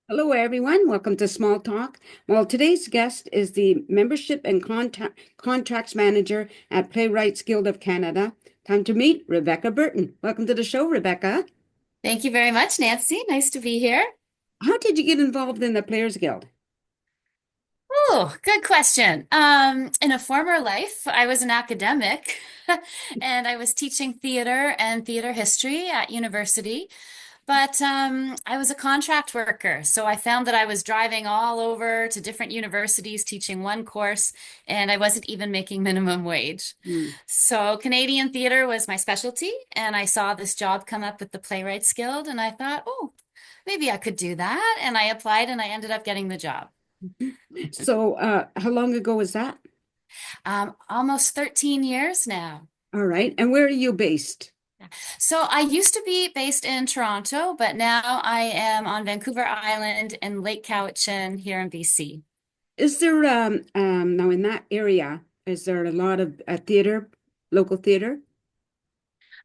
Hello, everyone. Welcome to Small Talk. Well, today's guest is the Membership and Contracts Manager at Playwrights Guild of Canada. Time to meet Rebecca Burton. Welcome to the show, Rebecca. Thank you very much, Nancy. Nice to be here. How did you get involved in the Players Guild? Oh, good question. In a former life, I was an academic and I was teaching theater and theater history at university. But I was a contract worker, so I found that I was driving all over to different universities teaching one course, and I wasn't even making minimum wage. Hmm. So Canadian theater was my specialty, and I saw this job come up with the Playwrights Guild, and I thought, oh, maybe I could do that. And I applied, and I ended up getting the job. So, how long ago was that? Almost 13 years now. All right. And where are you based? So I used to be based in Toronto, but now I am on Vancouver Island in Lake Cowichan here in BC. Is there, now in that area, is there a lot of theater, local theater?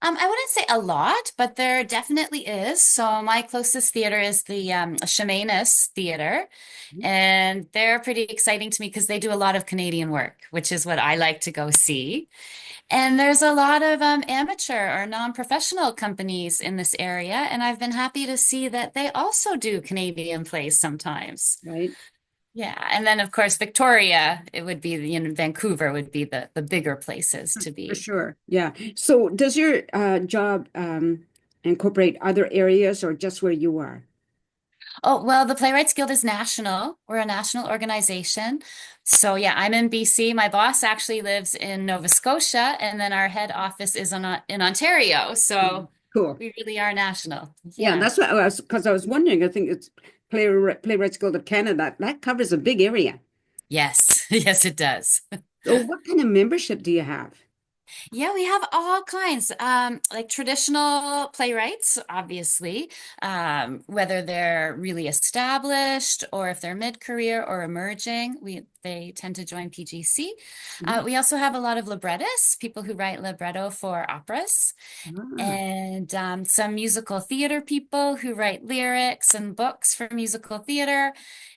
I wouldn't say a lot, but there definitely is. So my closest theater is the Chemainus Theater, and they're pretty exciting to me because they do a lot of Canadian work, which is what I like to go see. And there's a lot of amateur or non-professional companies in this area, and I've been happy to see that they also do Canadian plays sometimes. Right? Yeah, and then of course Victoria, it would be Vancouver would be the bigger places to For be. sure. Yeah. So does your job incorporate other areas or just where you are? Oh, well, the Playwrights Guild is national. We're a national organization. So yeah, I'm in BC. My boss actually lives in Nova Scotia, and then our head office is in Ontario. Mm. So Cool. we really are national. Yeah, Yeah. that's what because I was wondering. I think it's Playwrights Guild of Canada. That covers a big area. Yes. Yes, it does. So what kind of membership do you have? Yeah, we have all kinds, like traditional playwrights, obviously, whether they're really established or if they're mid-career or emerging, they tend to join PGC. Mhm. We also have a lot of librettists, people who write libretto for operas, Ah, and some musical theater people who write lyrics and books for musical theater.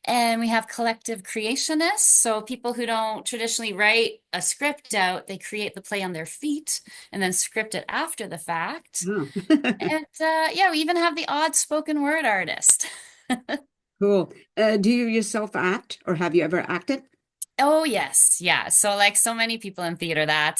And we have collective creationists, so people who don't traditionally write a script out, they create the play on their feet and then script it after the fact. oh. And yeah, we even have the odd spoken word artist. Cool. Do you yourself act or have you ever acted? Oh yes, yeah. So like so many people in theater, that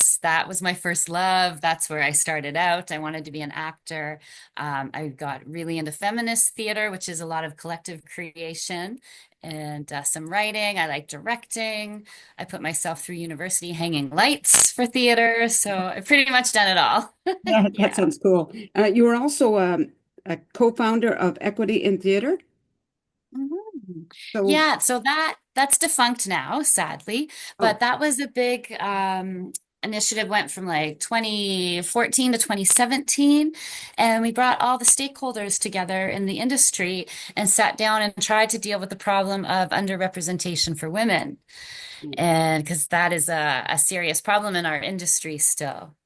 was my first love. That's where I started out. I wanted to be an actor. I got really into feminist theater, which is a lot of collective creation and some writing. I like directing. I put myself through university hanging lights for theater. So I've pretty much done it all. Yeah, that Yeah. sounds cool. You were also a co-founder of Equity in Theater. Mhm. So, Yeah, so that's defunct now, sadly, oh, but that was a big initiative went from like 2014 to 2017, and we brought all the stakeholders together in the industry and sat down and tried to deal with the problem of underrepresentation for women. And because that is a serious problem in our industry still.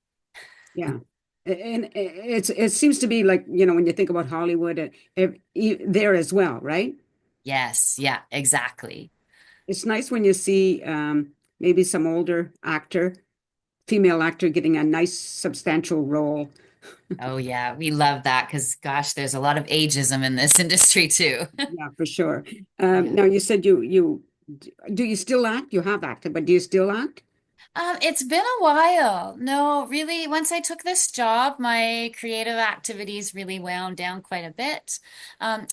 yeah. And it seems to be like, when you think about Hollywood, there as well, right? Yes, yeah, exactly. It's nice when you see maybe some older female actor getting a nice substantial role. Oh yeah, we love that because gosh, there's a lot of ageism in this industry too. Yeah, for sure. Yeah. Now you said you do you still act? You have acted, but do you still act? It's been a while. No, really, once I took this job, my creative activities really wound down quite a bit.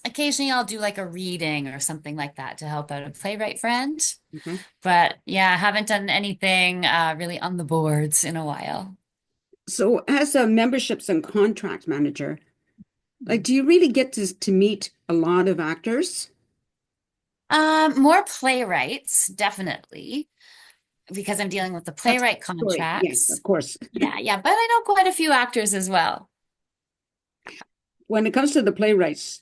Occasionally I'll do like a reading or something like that to help out a playwright friend. Okay. But yeah, I haven't done anything really on the boards in a while. So as a memberships and contract manager, like, do you really get to meet a lot of actors? More playwrights, definitely, because I'm dealing with the That's playwright story. Yes, contracts. of course. Yeah, yeah, but I know quite a few actors as well. When it comes to the playwrights,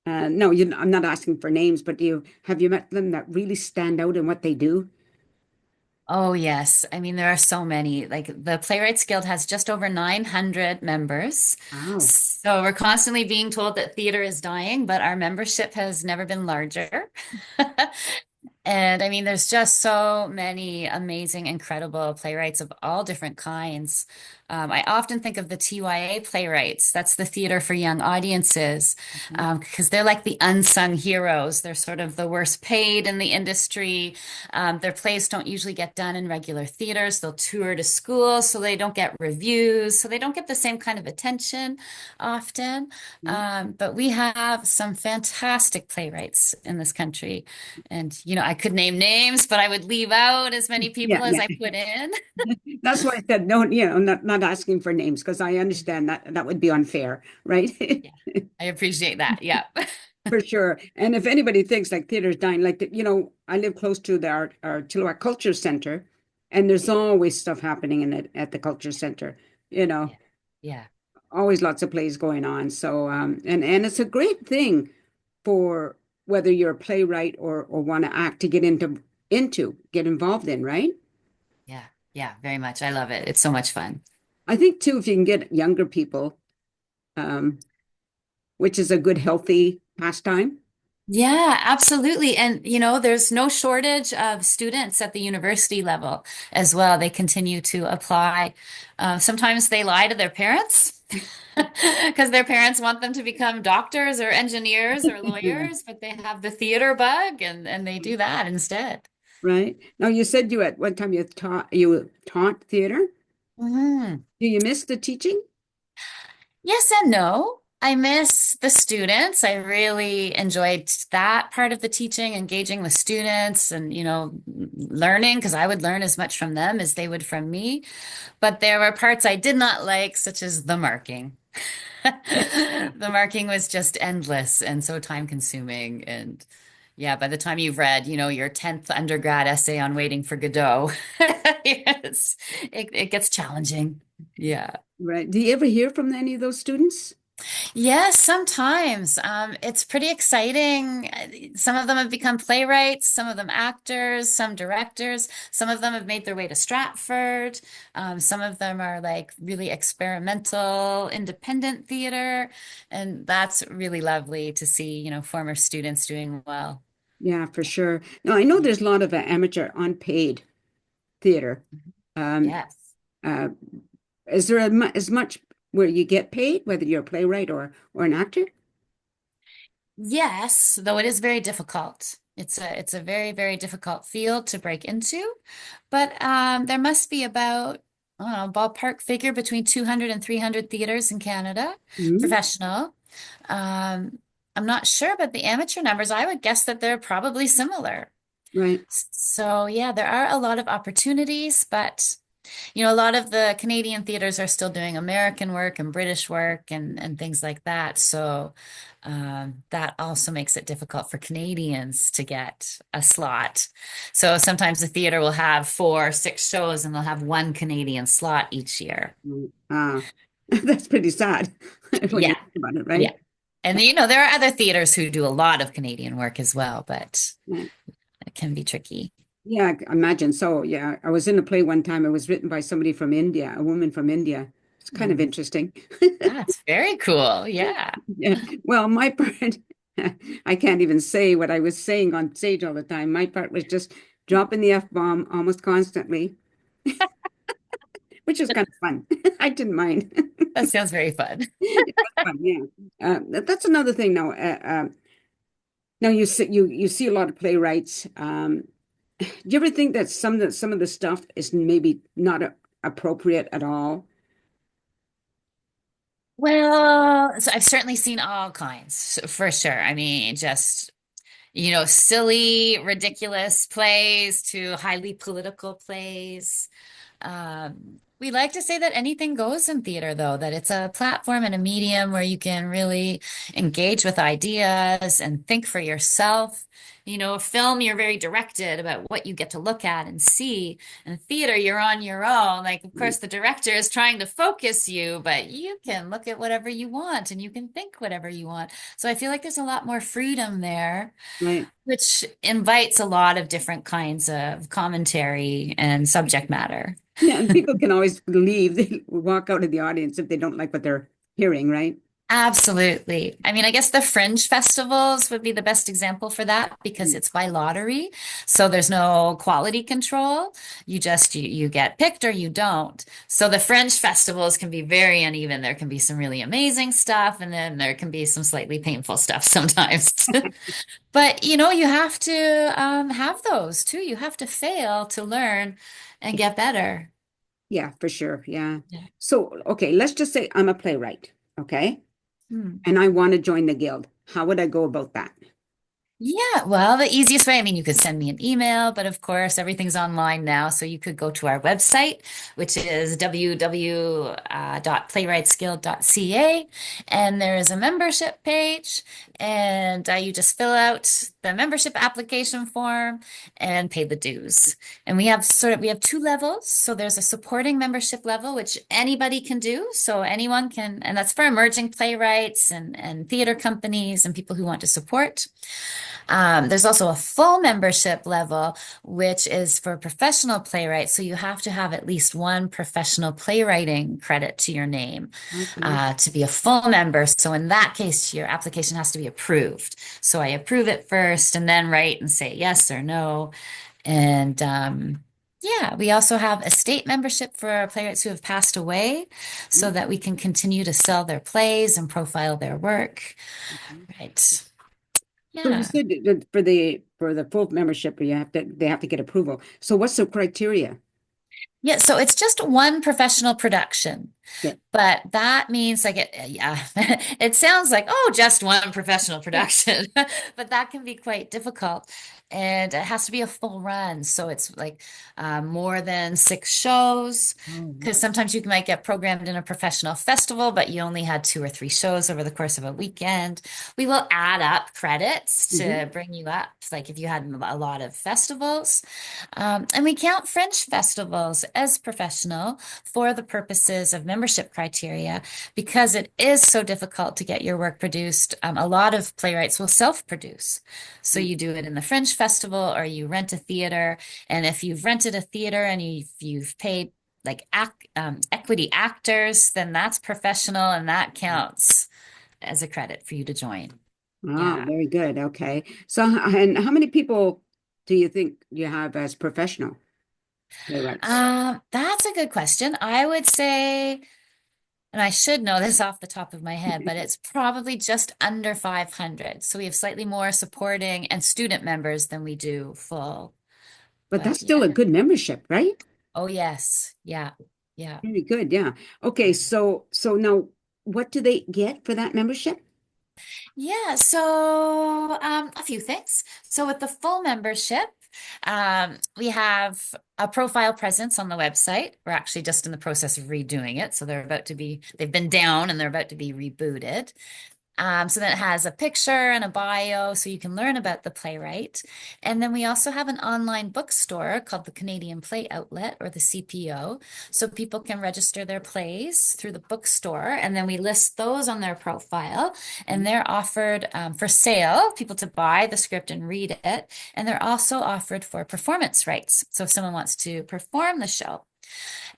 no, I'm not asking for names, but have you met them that really stand out in what they do? Oh, yes. I mean, there are so many. Like the Playwrights Guild has just over 900 members. Wow. So we're constantly being told that theater is dying, but our membership has never been larger. And I mean, there's just so many amazing, incredible playwrights of all different kinds. I often think of the TYA playwrights. That's the theater for young audiences, Mhm. because they're like the unsung heroes. They're sort of the worst paid in the industry. Their plays don't usually get done in regular theaters. They'll tour to schools, so they don't get reviews, so they don't get the same kind of attention often. But we have some fantastic playwrights in this country. And, I could name names, but I would leave out as many Yeah, people as yeah. I put in. That's why I said no, not asking for names because I understand that that would be unfair, right? Yeah, I appreciate that. Yeah. For sure. And if anybody thinks like theater's dying, like I live close to our Chilliwack Culture Center, and there's always stuff happening in it at the Culture Center. You know, Yeah. Yeah. always lots of plays going on. So and it's a great thing for whether you're a playwright or want to act to get involved in, right? Yeah. Yeah. Very much. I love it. It's so much fun. I think too, if you can get younger people, um, which is a good, healthy pastime. Yeah, absolutely. And, there's no shortage of students at the university level as well. They continue to apply. Sometimes they lie to their parents because their parents want them to become doctors or engineers or Yeah, lawyers, but they have the theater bug and they do that instead. right. Now you said you at one time you taught theater. Mhm. Do you miss the teaching? Yes and no. I miss the students. I really enjoyed that part of the teaching, engaging with students and, learning because I would learn as much from them as they would from me. But there were parts I did not like, such as the marking. The marking was just endless and so time consuming. And yeah, by the time you've read, your 10th undergrad essay on waiting for Godot, yes, it gets challenging. Yeah. Right. Do you ever hear from any of those students? Yes, sometimes. It's pretty exciting. Some of them have become playwrights, some of them actors, some directors. Some of them have made their way to Stratford. Some of them are like really experimental, independent theater. And that's really lovely to see, former students doing well. Yeah, for sure. No, I know Yeah. there's a lot of amateur unpaid theater. Um, Yes. uh, is there as much where you get paid, whether you're a playwright or an actor? Yes, though it is very difficult. It's a very, very difficult field to break into. But there must be about, I don't know, ballpark figure between 200 and 300 theaters in Canada, Mhm. professional. Um, I'm not sure, but the amateur numbers, I would guess that they're probably similar. Right. So yeah, there are a lot of opportunities, but a lot of the Canadian theaters are still doing American work and British work and things like that. So that also makes it difficult for Canadians to get a slot. So sometimes the theater will have 4, 6 shows and they'll have one Canadian slot each year. Right. That's pretty sad when you Yeah, think about it, yeah. right? And there are other theaters who do a lot of Canadian work as well, but Right. it can be tricky. Yeah, I imagine so. Yeah, I was in a play one time. It was written by somebody from India, a woman from India. It's kind of Mm. interesting. That's very cool. Yeah. Yeah. Well, my part, I can't even say what I was saying on stage all the time. My part was just dropping the F-bomb almost constantly, which was kind of fun. I didn't mind. That sounds very fun. It was fun, yeah. That's another thing now. Now you see a lot of playwrights. Do you ever think that some of the stuff is maybe not appropriate at all? Well, so I've certainly seen all kinds for sure. I mean, just, silly, ridiculous plays to highly political plays. We like to say that anything goes in theater, though, that it's a platform and a medium where you can really engage with ideas and think for yourself. Film, you're very directed about what you get to look at and see. In theater, you're on your own. Like, of course, the director is trying to focus you, but you can look at whatever you want and you can think whatever you want. So I feel like there's a lot more freedom there, Right. which invites a lot of different kinds of commentary and subject matter. Yeah, and people can always leave, they walk out of the audience if they don't like what they're hearing, right? Absolutely. I mean, I guess the fringe festivals would be the best example for that because Mm. it's by lottery. So there's no quality control. You get picked or you don't. So the fringe festivals can be very uneven. There can be some really amazing stuff, and then there can be some slightly painful stuff sometimes. But you have to have those too. You have to fail to learn and get better. Yeah, for sure. Yeah. Yeah. So, okay, let's just say I'm a playwright, okay? Hmm. And I want to join the guild. How would I go about that? Yeah, well, the easiest way, I mean, you could send me an email, but of course, everything's online now. So you could go to our website, which is www.playwrightsguild.ca. And there is a membership page, and you just fill out the membership application form and pay the dues. And we have two levels. So there's a supporting membership level, which anybody can do. So anyone can, and that's for emerging playwrights and theater companies and people who want to support. There's also a full membership level, which is for professional playwrights. So you have to have at least one professional playwriting credit to your name Okay. to be a full member. So in that case, your application has to be approved. So I approve it first and then write and say yes or no. And yeah, we also have a state membership for playwrights who have passed away so that we can continue to sell their plays and profile their work. Okay. Right. So you Yeah. said that for the full membership, they have to get approval. So what's the criteria? Yeah, so it's just one professional production, Yeah. but that means like yeah, it sounds like, oh, just one professional production, but that can be quite difficult. And it has to be a full run. So it's like more than 6 shows, Oh, because sometimes you might get programmed in a professional festival, but you only had 2 or 3 shows over the course of a weekend. We will add up credits hmm. to bring you up, like if you had a lot of festivals. And we count French festivals as professional for the purposes of membership criteria because it is so difficult to get your work produced. A lot of playwrights will self-produce. So you do it in the Fringe Festival or you rent a theater. And if you've rented a theater and you've paid like equity actors, then that's professional and that counts as a credit for you to join. Ah, Yeah. very good. Okay. So, and how many people do you think you have as professional playwrights? That's a good question. I would say, and I should know this off the top of my head, but it's probably just under 500. So we have slightly more supporting and student members than we do full. But that's But still a yeah. good membership, right? Oh, yes. Yeah. Yeah. Very good. Yeah. Okay. So now what do they get for that membership? Yeah. So a few things. So with the full membership, we have a profile presence on the website. We're actually just in the process of redoing it. So they've been down and they're about to be rebooted. So then it has a picture and a bio, so you can learn about the playwright. And then we also have an online bookstore called the Canadian Play Outlet or the CPO. So people can register their plays through the bookstore, and then we list those on their profile, and they're offered for sale, people to buy the script and read it. And they're also offered for performance rights. So if someone wants to perform the show.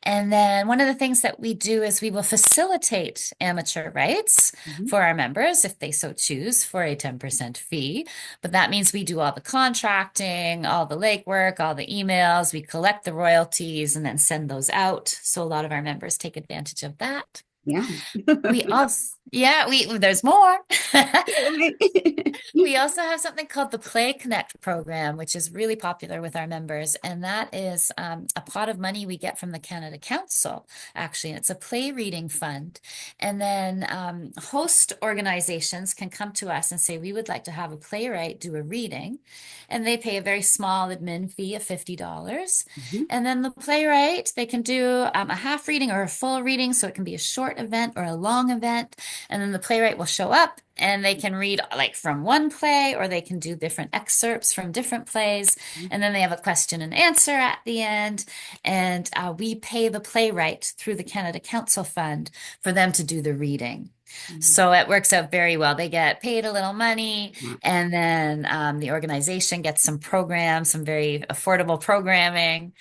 And then one of the things that we do is we will facilitate amateur rights Mhm. for our members if they so choose for a 10% fee. But that means we do all the contracting, all the legwork, all the emails, we collect the royalties and then send those out. So a lot of our members take advantage of that. Yeah. We also, yeah, there's more. Right. We also have something called the Play Connect program, which is really popular with our members. And that is a pot of money we get from the Canada Council, actually. And it's a play reading fund. And then host organizations can come to us and say, we would like to have a playwright do a reading. And they pay a very small admin fee of $50. Mhm. And then the playwright, they can do a half reading or a full reading. So it can be a short event or a long event. And then the playwright will show up and they can read like from one play or they can do different excerpts from different plays. And then they have a question and answer at the end. And we pay the playwright through the Canada Council Fund for them to do the reading. Mhm. So it works out very well. They get paid a little money, Wow. and then the organization gets some programs, some very affordable programming.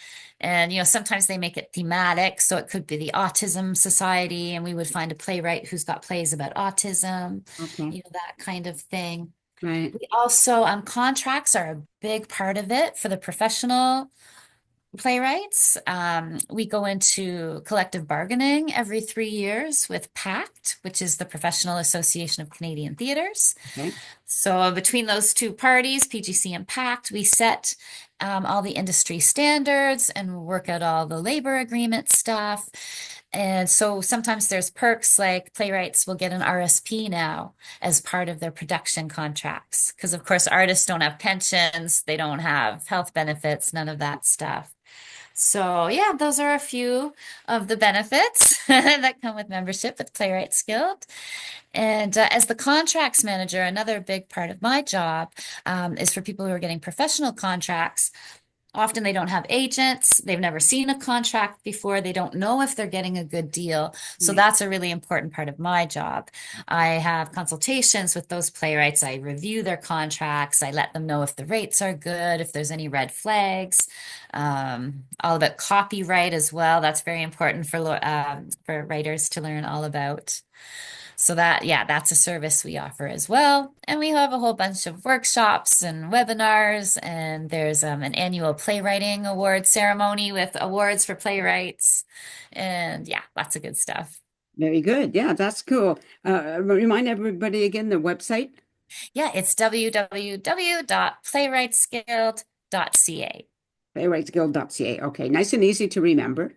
And, sometimes they make it thematic. So it could be the Autism Society, and we would find a playwright who's got plays about autism, Okay. that kind of thing. Right. We also, contracts are a big part of it for the professional playwrights. We go into collective bargaining every 3 years with PACT, which is the Professional Association of Canadian Theatres. Okay. So between those two parties, PGC and PACT, we set all the industry standards and work out all the labor agreement stuff. And so sometimes there's perks like playwrights will get an RSP now as part of their production contracts. Because of course, artists don't have pensions, they don't have health benefits, none of that stuff. So yeah, those are a few of the benefits that come with membership with Playwrights Guild. And as the contracts manager, another big part of my job is for people who are getting professional contracts. Often they don't have agents, they've never seen a contract before, they don't know if they're getting a good deal. So Right. that's a really important part of my job. I have consultations with those playwrights, I review their contracts, I let them know if the rates are good, if there's any red flags, all about copyright as well. That's very important for writers to learn all about. So that, yeah, that's a service we offer as well. And we have a whole bunch of workshops and webinars, and there's an annual playwriting award ceremony with awards for playwrights. And yeah, lots of good stuff. Very good. Yeah, that's cool. Remind everybody again the website, Yeah, it's www.playwrightsguild.ca. playwrightsguild.ca. Okay, nice and easy to remember.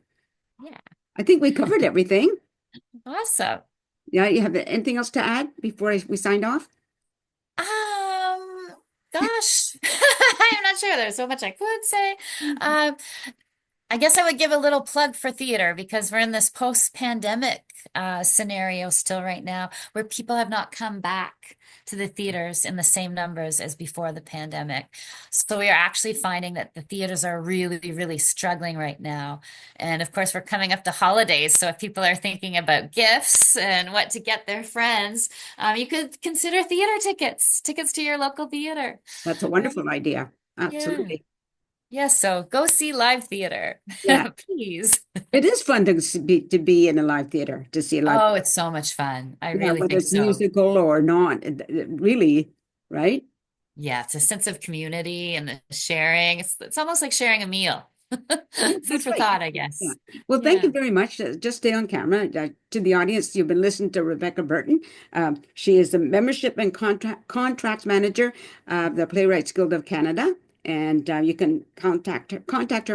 Yeah, I think we covered everything. awesome. Yeah, you have anything else to add before we signed off? Um, Gosh, I'm not sure. There's so much I could say. Um, I guess I would give a little plug for theater because we're in this post-pandemic scenario still right now where people have not come back to the theaters in the same numbers as before the pandemic. So we are actually finding that the theaters are really, really struggling right now. And of course, we're coming up to holidays. So if people are thinking about gifts and what to get their friends, you could consider theater tickets, tickets to your local theater. That's a Uh, wonderful idea. yeah. Absolutely. Yes, so go see live theater, Yeah, please. it is fun to be in a live theater, to see a live, Oh, it's so much fun. I yeah, really whether think it's so. musical or not. Really, right? Yeah, it's a sense of community and the sharing. It's almost like sharing a meal. Yeah, Food that's for right. thought, I Yeah. guess. Well, thank you Yeah. very much. Just stay on camera. To the audience, you've been listening to Rebecca Burton. She is the membership and contracts manager of the Playwrights Guild of Canada, and you can contact her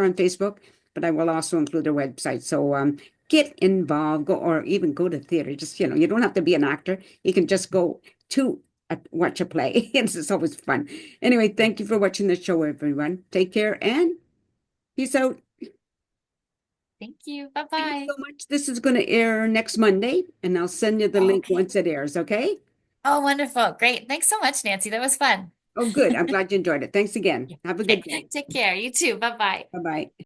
on Facebook. But I will also include her website. So get involved, go or even go to theater. Just you don't have to be an actor. You can just go to watch a play. It's always fun. Anyway, thank you for watching the show, everyone. Take care and peace out. Thank you. Thank you Bye-bye. so much. This is going to air next Monday, and I'll send you the link Okay. once it airs, okay? Oh, wonderful. Great. Thanks so much, Nancy. That was fun. Oh, good. I'm glad you enjoyed it. Thanks again. Yeah. Have a good Okay. day. Take care. You too. Bye-bye. Bye-bye.